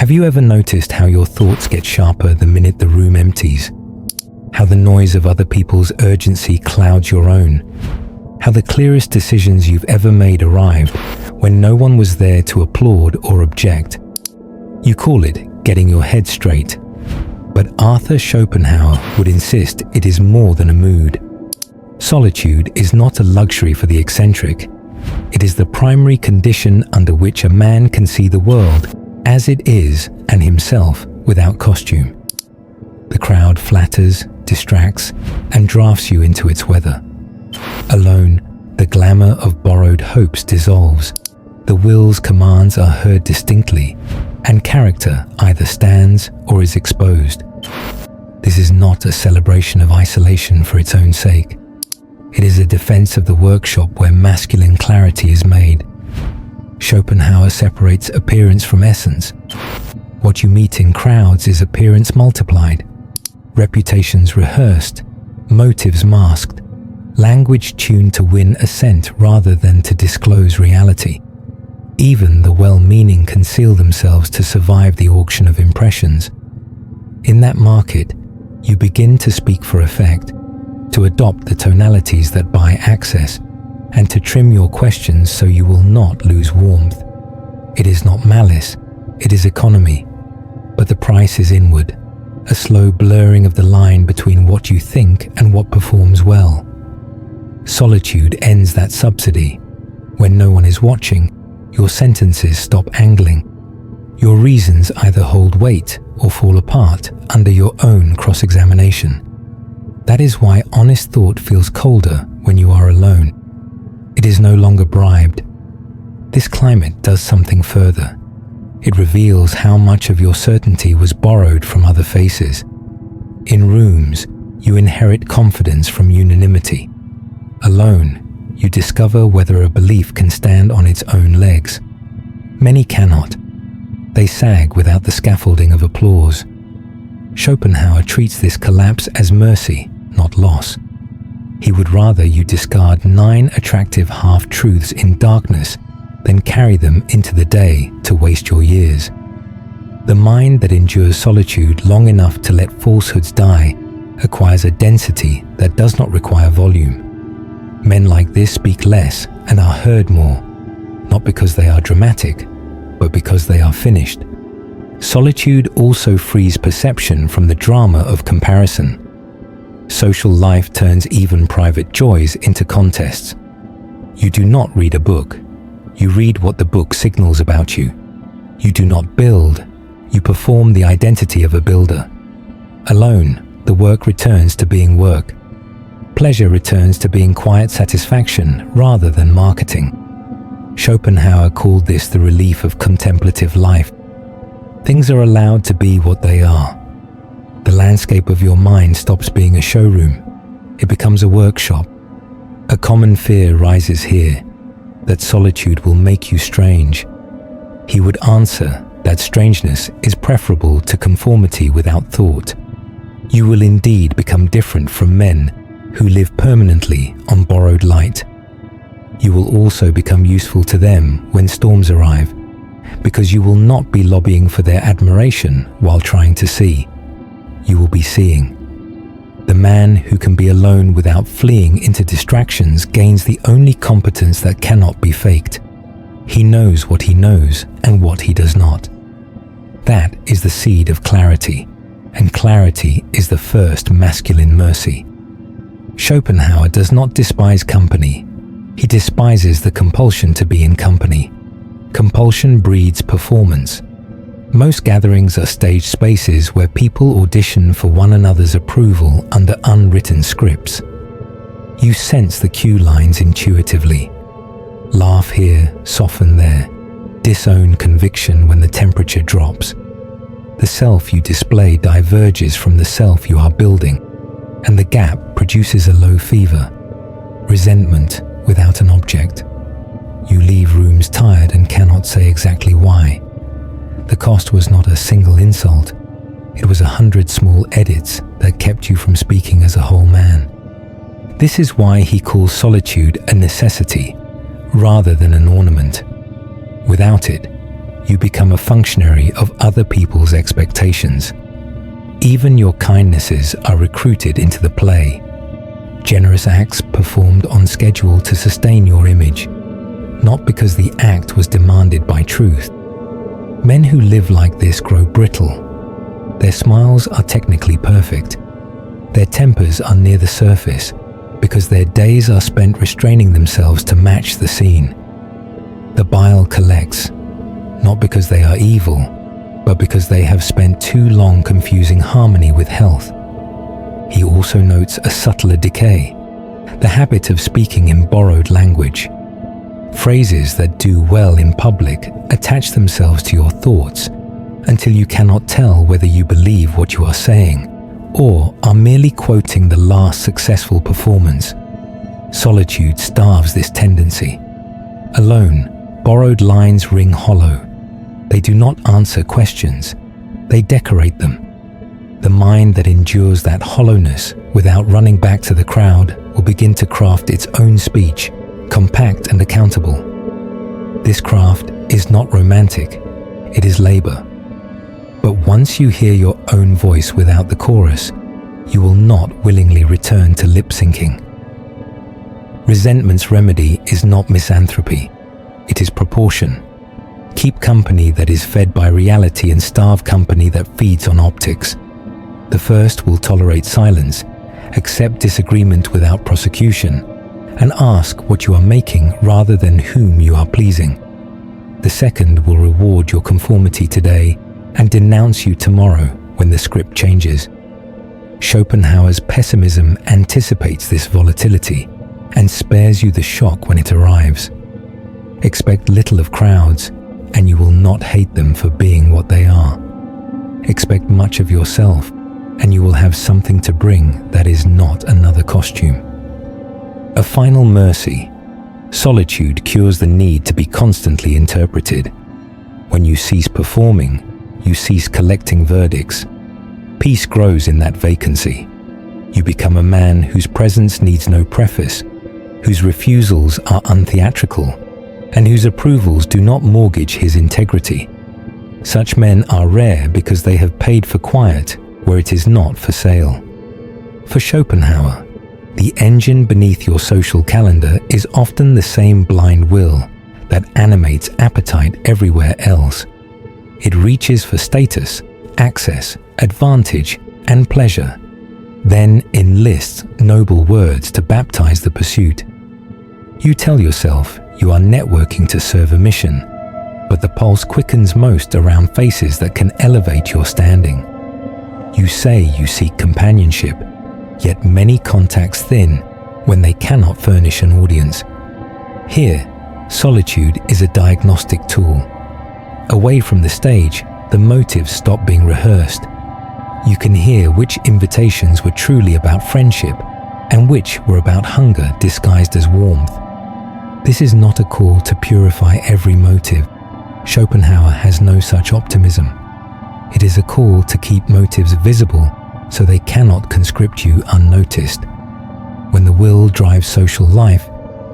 Have you ever noticed how your thoughts get sharper the minute the room empties? How the noise of other people's urgency clouds your own? How the clearest decisions you've ever made arrived when no one was there to applaud or object? You call it getting your head straight. But Arthur Schopenhauer would insist it is more than a mood. Solitude is not a luxury for the eccentric. It is the primary condition under which a man can see the world as it is and himself without costume. The crowd flatters, distracts, and drafts you into its weather. Alone, the glamour of borrowed hopes dissolves. The will's commands are heard distinctly, and character either stands or is exposed. This is not a celebration of isolation for its own sake. It is a defense of the workshop where masculine clarity is made. Schopenhauer separates appearance from essence. What you meet in crowds is appearance multiplied, reputations rehearsed, motives masked, language tuned to win assent rather than to disclose reality. Even the well-meaning conceal themselves to survive the auction of impressions. In that market, you begin to speak for effect, to adopt the tonalities that buy access, and to trim your questions so you will not lose warmth. It is not malice, it is economy, but the price is inward, a slow blurring of the line between what you think and what performs well. Solitude ends that subsidy. When no one is watching, your sentences stop angling. Your reasons either hold weight or fall apart under your own cross-examination. That is why honest thought feels colder when you are alone. It is no longer bribed. This climate does something further. It reveals how much of your certainty was borrowed from other faces. In rooms, you inherit confidence from unanimity. Alone, you discover whether a belief can stand on its own legs. Many cannot. They sag without the scaffolding of applause. Schopenhauer treats this collapse as mercy, not loss. He would rather you discard 9 attractive half-truths in darkness than carry them into the day to waste your years. The mind that endures solitude long enough to let falsehoods die acquires a density that does not require volume. Men like this speak less and are heard more, not because they are dramatic, but because they are finished. Solitude also frees perception from the drama of comparison. Social life turns even private joys into contests. You do not read a book. You read what the book signals about you. You do not build. You perform the identity of a builder. Alone, the work returns to being work. Pleasure returns to being quiet satisfaction rather than marketing. Schopenhauer called this the relief of contemplative life. Things are allowed to be what they are. The landscape of your mind stops being a showroom. It becomes a workshop. A common fear rises here, that solitude will make you strange. He would answer that strangeness is preferable to conformity without thought. You will indeed become different from men who live permanently on borrowed light. You will also become useful to them when storms arrive, because you will not be lobbying for their admiration while trying to see. You will be seeing. The man who can be alone without fleeing into distractions gains the only competence that cannot be faked. He knows what he knows and what he does not. That is the seed of clarity, and clarity is the first masculine mercy. Schopenhauer does not despise company. He despises the compulsion to be in company. Compulsion breeds performance. Most gatherings are staged spaces where people audition for one another's approval under unwritten scripts. You sense the cue lines intuitively. Laugh here, soften there. Disown conviction when the temperature drops. The self you display diverges from the self you are building, and the gap produces a low fever. Resentment without an object. You leave rooms tired and cannot say exactly why. The cost was not a single insult. It was 100 small edits that kept you from speaking as a whole man. This is why he calls solitude a necessity rather than an ornament. Without it, you become a functionary of other people's expectations. Even your kindnesses are recruited into the play. Generous acts performed on schedule to sustain your image, not because the act was demanded by truth. Men who live like this grow brittle. Their smiles are technically perfect. Their tempers are near the surface because their days are spent restraining themselves to match the scene. The bile collects, not because they are evil, but because they have spent too long confusing harmony with health. He also notes a subtler decay, the habit of speaking in borrowed language. Phrases that do well in public attach themselves to your thoughts until you cannot tell whether you believe what you are saying or are merely quoting the last successful performance. Solitude starves this tendency. Alone, borrowed lines ring hollow. They do not answer questions, they decorate them. The mind that endures that hollowness without running back to the crowd will begin to craft its own speech, compact and accountable. This craft is not romantic, it is labor. But once you hear your own voice without the chorus, you will not willingly return to lip syncing. Resentment's remedy is not misanthropy, it is proportion. Keep company that is fed by reality and starve company that feeds on optics. The first will tolerate silence, accept disagreement without prosecution, and ask what you are making rather than whom you are pleasing. The second will reward your conformity today and denounce you tomorrow when the script changes. Schopenhauer's pessimism anticipates this volatility and spares you the shock when it arrives. Expect little of crowds, and you will not hate them for being what they are. Expect much of yourself, and you will have something to bring that is not another costume. A final mercy. Solitude cures the need to be constantly interpreted. When you cease performing, you cease collecting verdicts. Peace grows in that vacancy. You become a man whose presence needs no preface, whose refusals are untheatrical, and whose approvals do not mortgage his integrity. Such men are rare because they have paid for quiet where it is not for sale. For Schopenhauer, the engine beneath your social calendar is often the same blind will that animates appetite everywhere else. It reaches for status, access, advantage, and pleasure, then enlists noble words to baptize the pursuit. You tell yourself you are networking to serve a mission, but the pulse quickens most around faces that can elevate your standing. You say you seek companionship, yet many contacts thin when they cannot furnish an audience. Here, solitude is a diagnostic tool. Away from the stage, the motives stop being rehearsed. You can hear which invitations were truly about friendship and which were about hunger disguised as warmth. This is not a call to purify every motive. Schopenhauer has no such optimism. It is a call to keep motives visible so they cannot conscript you unnoticed. When the will drives social life,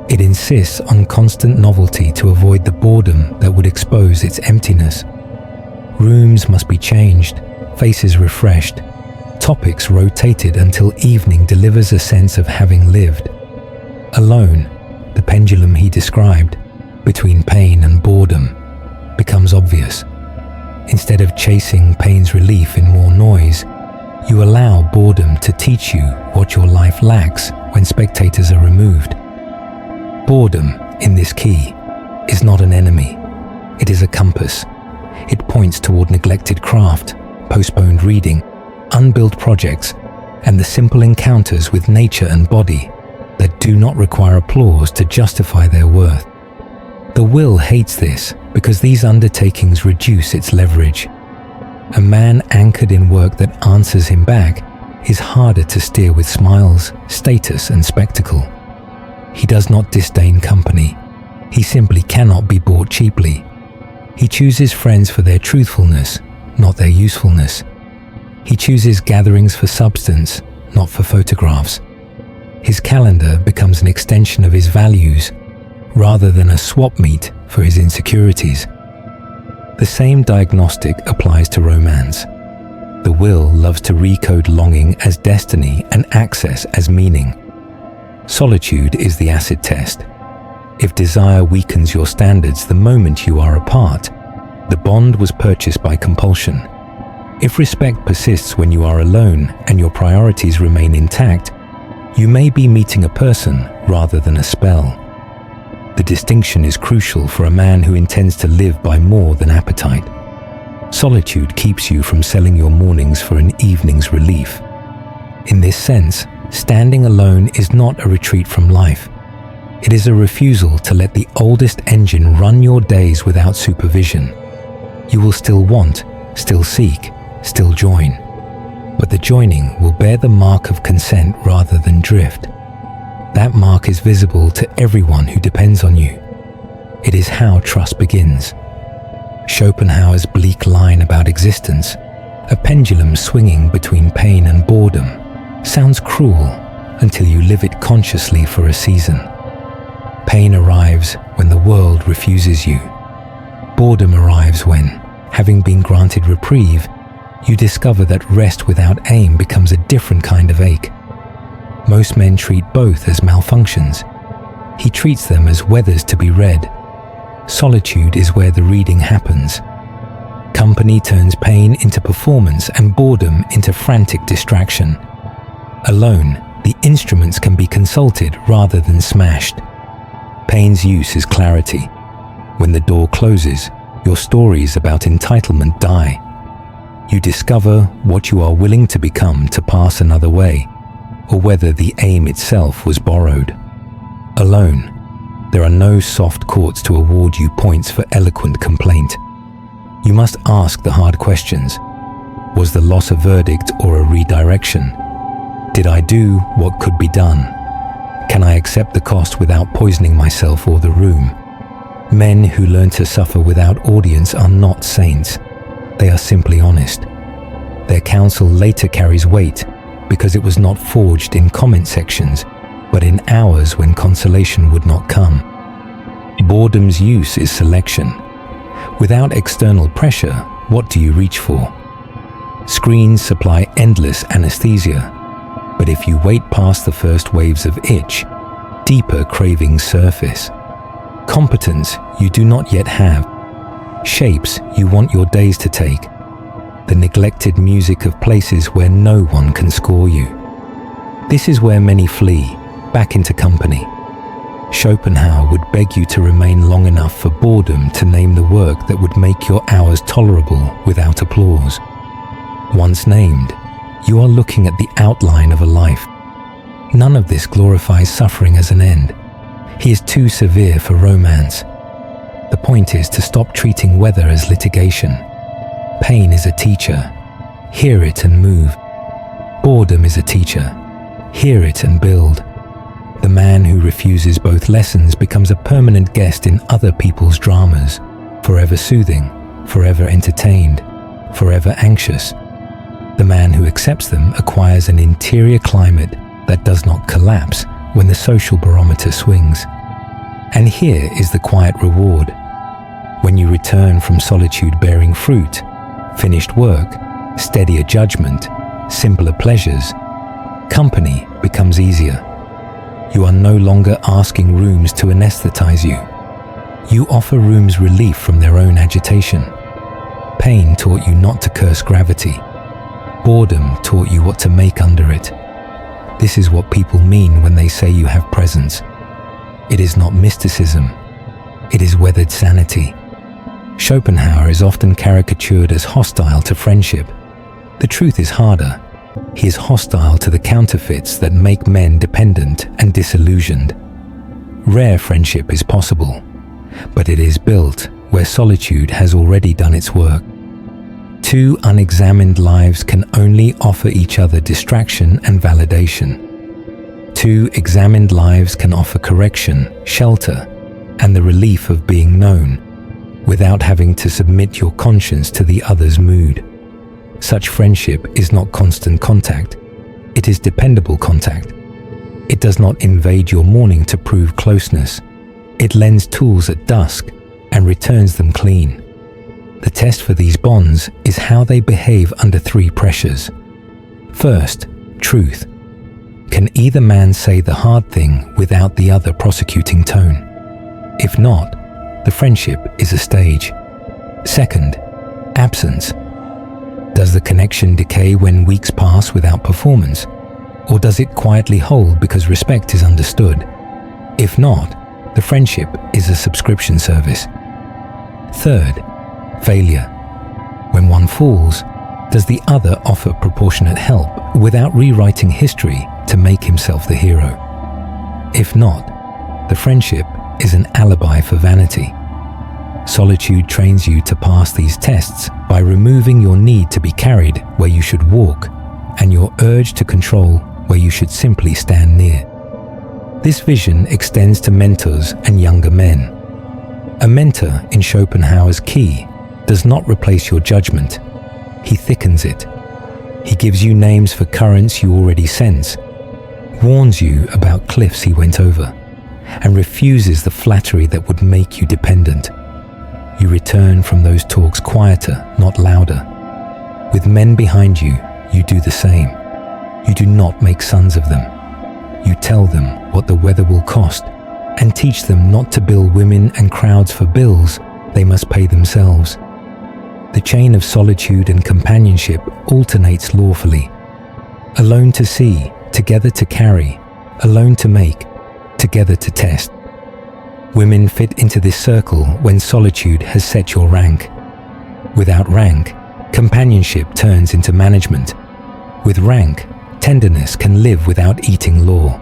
it insists on constant novelty to avoid the boredom that would expose its emptiness. Rooms must be changed, faces refreshed, topics rotated until evening delivers a sense of having lived. Alone, the pendulum he described, between pain and boredom, becomes obvious. Instead of chasing pain's relief in more noise, you allow boredom to teach you what your life lacks when spectators are removed. Boredom, in this key, is not an enemy. It is a compass. It points toward neglected craft, postponed reading, unbuilt projects, and the simple encounters with nature and body that do not require applause to justify their worth. The will hates this because these undertakings reduce its leverage. A man anchored in work that answers him back is harder to steer with smiles, status, and spectacle. He does not disdain company. He simply cannot be bought cheaply. He chooses friends for their truthfulness, not their usefulness. He chooses gatherings for substance, not for photographs. His calendar becomes an extension of his values, rather than a swap meet for his insecurities. The same diagnostic applies to romance. The will loves to recode longing as destiny and access as meaning. Solitude is the acid test. If desire weakens your standards the moment you are apart, the bond was purchased by compulsion. If respect persists when you are alone and your priorities remain intact, you may be meeting a person rather than a spell. The distinction is crucial for a man who intends to live by more than appetite. Solitude keeps you from selling your mornings for an evening's relief. In this sense, standing alone is not a retreat from life. It is a refusal to let the oldest engine run your days without supervision. You will still want, still seek, still join. But the joining will bear the mark of consent rather than drift. That mark is visible to everyone who depends on you. It is how trust begins. Schopenhauer's bleak line about existence, a pendulum swinging between pain and boredom, sounds cruel until you live it consciously for a season. Pain arrives when the world refuses you. Boredom arrives when, having been granted reprieve, you discover that rest without aim becomes a different kind of ache. Most men treat both as malfunctions. He treats them as weathers to be read. Solitude is where the reading happens. Company turns pain into performance and boredom into frantic distraction. Alone, the instruments can be consulted rather than smashed. Pain's use is clarity. When the door closes, your stories about entitlement die. You discover what you are willing to become to pass another way, or whether the aim itself was borrowed. Alone, there are no soft courts to award you points for eloquent complaint. You must ask the hard questions. Was the loss a verdict or a redirection? Did I do what could be done? Can I accept the cost without poisoning myself or the room? Men who learn to suffer without audience are not saints. They are simply honest. Their counsel later carries weight because it was not forged in comment sections, but in hours when consolation would not come. Boredom's use is selection. Without external pressure, what do you reach for? Screens supply endless anesthesia, but if you wait past the first waves of itch, deeper cravings surface. Competence you do not yet have. Shapes you want your days to take. The neglected music of places where no one can score you. This is where many flee, back into company. Schopenhauer would beg you to remain long enough for boredom to name the work that would make your hours tolerable without applause. Once named, you are looking at the outline of a life. None of this glorifies suffering as an end. He is too severe for romance. The point is to stop treating weather as litigation. Pain is a teacher. Hear it and move. Boredom is a teacher. Hear it and build. The man who refuses both lessons becomes a permanent guest in other people's dramas, forever soothing, forever entertained, forever anxious. The man who accepts them acquires an interior climate that does not collapse when the social barometer swings. And here is the quiet reward. When you return from solitude bearing fruit, finished work, steadier judgment, simpler pleasures, company becomes easier. You are no longer asking rooms to anesthetize you. You offer rooms relief from their own agitation. Pain taught you not to curse gravity. Boredom taught you what to make under it. This is what people mean when they say you have presence. It is not mysticism. It is weathered sanity. Schopenhauer is often caricatured as hostile to friendship. The truth is harder. He is hostile to the counterfeits that make men dependent and disillusioned. Rare friendship is possible, but it is built where solitude has already done its work. Two unexamined lives can only offer each other distraction and validation. Two examined lives can offer correction, shelter, and the relief of being known, without having to submit your conscience to the other's mood. Such friendship is not constant contact. It is dependable contact. It does not invade your morning to prove closeness. It lends tools at dusk and returns them clean. The test for these bonds is how they behave under three pressures. First, truth. Can either man say the hard thing without the other prosecuting tone? If not, the friendship is a stage. Second, absence. Does the connection decay when weeks pass without performance? Or does it quietly hold because respect is understood? If not, the friendship is a subscription service. Third, failure. When one falls, does the other offer proportionate help without rewriting history to make himself the hero? If not, the friendship is an alibi for vanity. Solitude trains you to pass these tests by removing your need to be carried where you should walk and your urge to control where you should simply stand near. This vision extends to mentors and younger men. A mentor, in Schopenhauer's Key, does not replace your judgment. He thickens it. He gives you names for currents you already sense, warns you about cliffs he went over, and refuses the flattery that would make you dependent. You return from those talks quieter, not louder. With men behind you, you do the same. You do not make sons of them. You tell them what the weather will cost and teach them not to bill women and crowds for bills they must pay themselves. The chain of solitude and companionship alternates lawfully. Alone to see, together to carry, alone to make, together to test. Women fit into this circle when solitude has set your rank. Without rank, companionship turns into management. With rank, tenderness can live without eating law.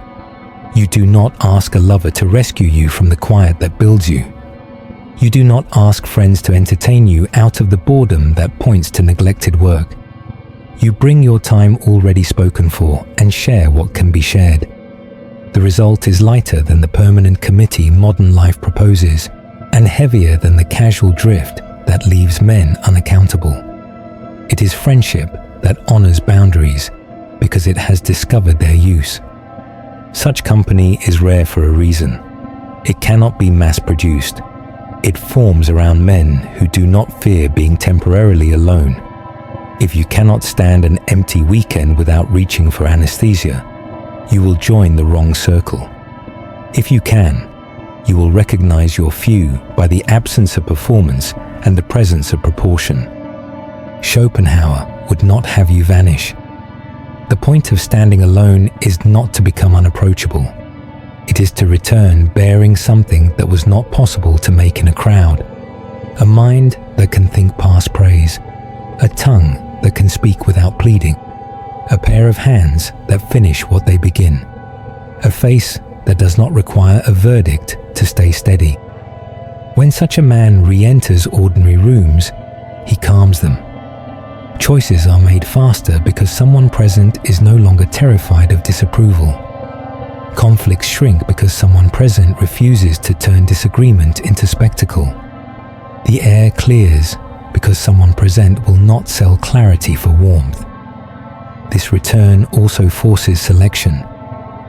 You do not ask a lover to rescue you from the quiet that builds you. You do not ask friends to entertain you out of the boredom that points to neglected work. You bring your time already spoken for and share what can be shared. The result is lighter than the permanent committee modern life proposes, and heavier than the casual drift that leaves men unaccountable. It is friendship that honors boundaries because it has discovered their use. Such company is rare for a reason. It cannot be mass-produced. It forms around men who do not fear being temporarily alone. If you cannot stand an empty weekend without reaching for anesthesia, you will join the wrong circle. If you can, you will recognize your few by the absence of performance and the presence of proportion. Schopenhauer would not have you vanish. The point of standing alone is not to become unapproachable. It is to return bearing something that was not possible to make in a crowd. A mind that can think past praise. A tongue that can speak without pleading. A pair of hands that finish what they begin. A face that does not require a verdict to stay steady. When such a man re-enters ordinary rooms, he calms them. Choices are made faster because someone present is no longer terrified of disapproval. Conflicts shrink because someone present refuses to turn disagreement into spectacle. The air clears because someone present will not sell clarity for warmth. This return also forces selection.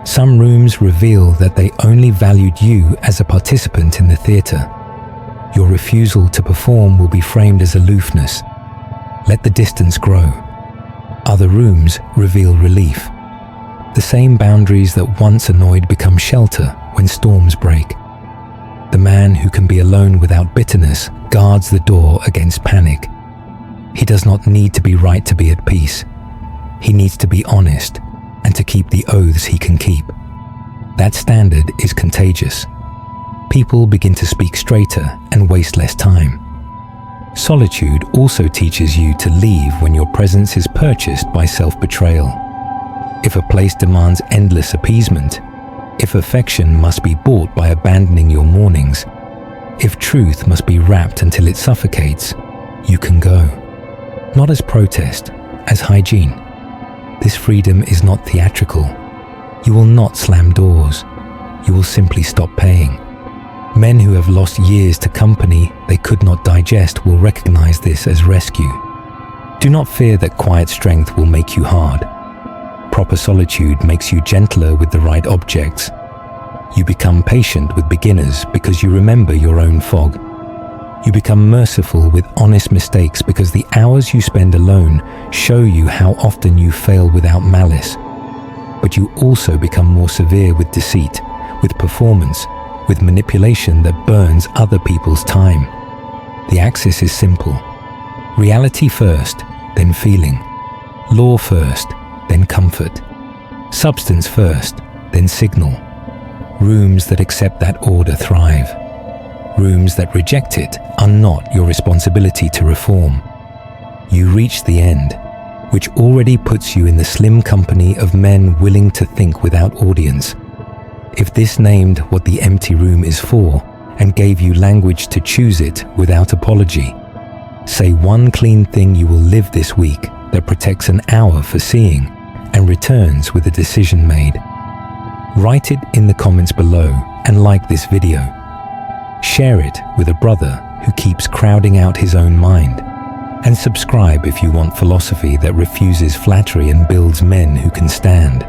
Some rooms reveal that they only valued you as a participant in the theater. Your refusal to perform will be framed as aloofness. Let the distance grow. Other rooms reveal relief. The same boundaries that once annoyed become shelter when storms break. The man who can be alone without bitterness guards the door against panic. He does not need to be right to be at peace. He needs to be honest and to keep the oaths he can keep. That standard is contagious. People begin to speak straighter and waste less time. Solitude also teaches you to leave when your presence is purchased by self-betrayal. If a place demands endless appeasement, if affection must be bought by abandoning your mornings, if truth must be wrapped until it suffocates, you can go. Not as protest, as hygiene. This freedom is not theatrical. You will not slam doors. You will simply stop paying. Men who have lost years to company they could not digest will recognize this as rescue. Do not fear that quiet strength will make you hard. Proper solitude makes you gentler with the right objects. You become patient with beginners because you remember your own fog. You become merciful with honest mistakes because the hours you spend alone show you how often you fail without malice. But you also become more severe with deceit, with performance, with manipulation that burns other people's time. The axis is simple. Reality first, then feeling. Law first, then comfort. Substance first, then signal. Rooms that accept that order thrive. Rooms that reject it are not your responsibility to reform. You reach the end, which already puts you in the slim company of men willing to think without audience. If this named what the empty room is for and gave you language to choose it without apology, say one clean thing you will live this week that protects an hour for seeing and returns with a decision made. Write it in the comments below and like this video. Share it with a brother who keeps crowding out his own mind. And subscribe if you want philosophy that refuses flattery and builds men who can stand.